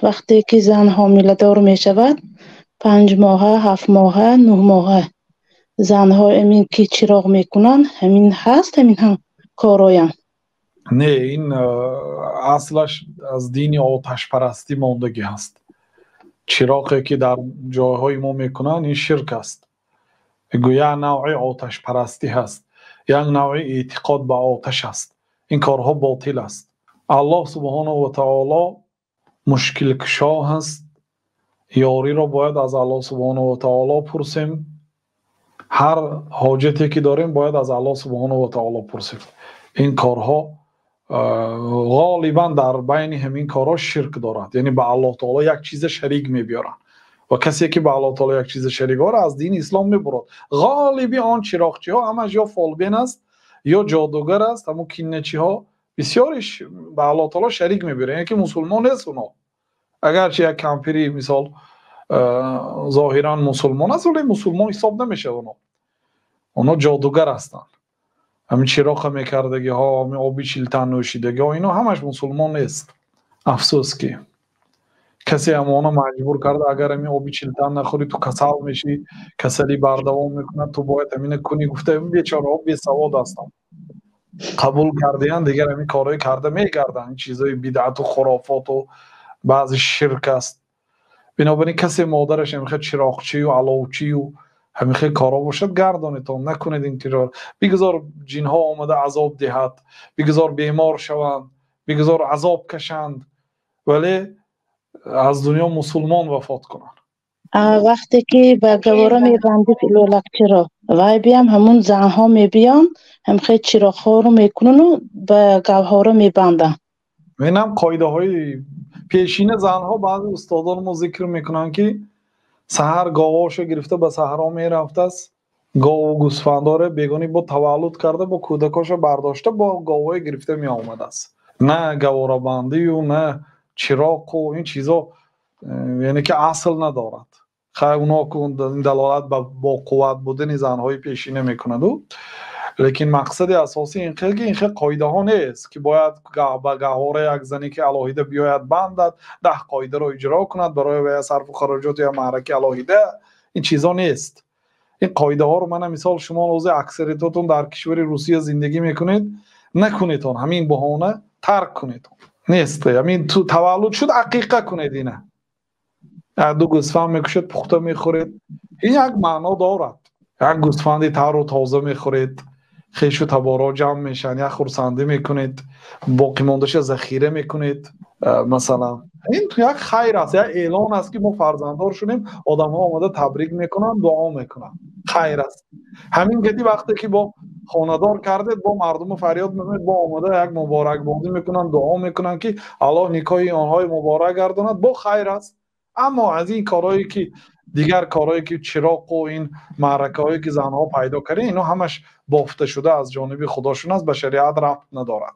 وقتی که زن حامله دار می شود 5 ماهه 7 ماهه 9 ماهه زنها امین که چراغ میکنن همین هست همین هم کارایم. نه این اصلش از دین آتش پرستی ماندگی هست. چراغی که در جاهای ما میکنن این شرک است. گویا نوع آتش پرستی هست، یک نوع اعتقاد به آتش است. این کارها باطل است. الله سبحانه و تعالی مشکل کشا هست. یاری را باید از الله سبحانه و تعالی پرسیم. هر حاجتی که داریم باید از الله سبحانه و تعالی پرسیم. این کارها غالبا در بین همین کارها شرک دارد، یعنی به الله تعالی یک چیز شریک میبیارن و کسی که به الله تعالی یک چیز شریک آورد از دین اسلام میبرد. غالبی آن چراغچی ها همش یا فالبین است یا جادوگر است. اما کینچی ها بسیارش به الله تعالی شریک میبرن، یعنی که مسلمان نیست اونا. اگرچه یک کمپیری مثال ظاهرا مسلمان است ولی مسلمان حساب نمیشه. اونا جادوگر هستند. همین چراغ میکردگی ها، همین آبی چیلتن نوشیدگی ها، اینا همش مسلمان نیست. افسوس که کسی همونا مجبور کرده اگر همین آبی چیلتن نخوری تو کسل میشی، کسلی بردوام میکنه، تو باید همین کنی. گفته بیچاره ها بی سواد هستن، قبول کردین دیگر همین کارهای کرده میگردن. این چیزای بدعت و خرافات و بعضی شرک است. بنابراین کسی مادرش میخواد چراغچی و علاوچی و همین کارا باشد گردانتون نکنید. این کارا بگذار جن ها آمده عذاب دهد، بگذار بیمار شوند، بگذار عذاب کشند، ولی از دنیا مسلمان وفات کنند. وقتی که به گوارا میبندید لولک چرا وای بیام همون زنها میبیان هم خیلی چراغ ها رو میکنن و به گوهارا میبندن. اینم قاعده های پیشین زنها بعضی استادان ما ذکر میکنن که سحر گاواشو گرفته به صحرا میرفته است، گاو و گوسفنداره بیگانی با تولد کرده با کودکاشو برداشته با گاوای گرفته می آمده است. نه گوارا بندی و نه چراغ و این چیزا یعنی که اصل ندارد. خیلی اونا این دلالت با قوت بودن زنهای پیشینه میکنند. لیکن مقصد اساسی این قاعده ها نیست که باید به گهواره یک زنی که الهیده بیاید بندد 10 قاعده رو اجرا کند برای وی صرف و خراجات یا معرکه الهیده. این چیزا نیست. این قاعده ها رو من مثال شما روز اکثریتتون در کشور روسیه زندگی میکنید نکنید، همین بهانه ترک کنید. نیست. همین تو تولد شد عقیقه کنید. اینه 2 گوسفند میکشید پخته میخورید. این یک معنا دارد. یک گوسفندی تر و تازه میخورید، خیش و تبارا جمع میشن، یک خورسنده میکنید، باقی موندهش ذخیره میکنید. مثلا این تو یک خیر است، یک اعلان است که ما فرزنددار شدیم. آدم ها آمده تبریک میکنن، دعا میکنن، خیر است. همین گدی وقتی که با خاندار کردید با مردم فریاد میکنید، با آمده یک مبارک بادی میکنن، دعا میکنن که الله نیکای آنهای مبارک گرداند، با خیر است. اما از این کارهایی که دیگر کارهایی که چراغ و این معرکه هایی که زنها پیدا کردن اینا همش بافته شده از جانب خداشون است، به شریعت ربط ندارد.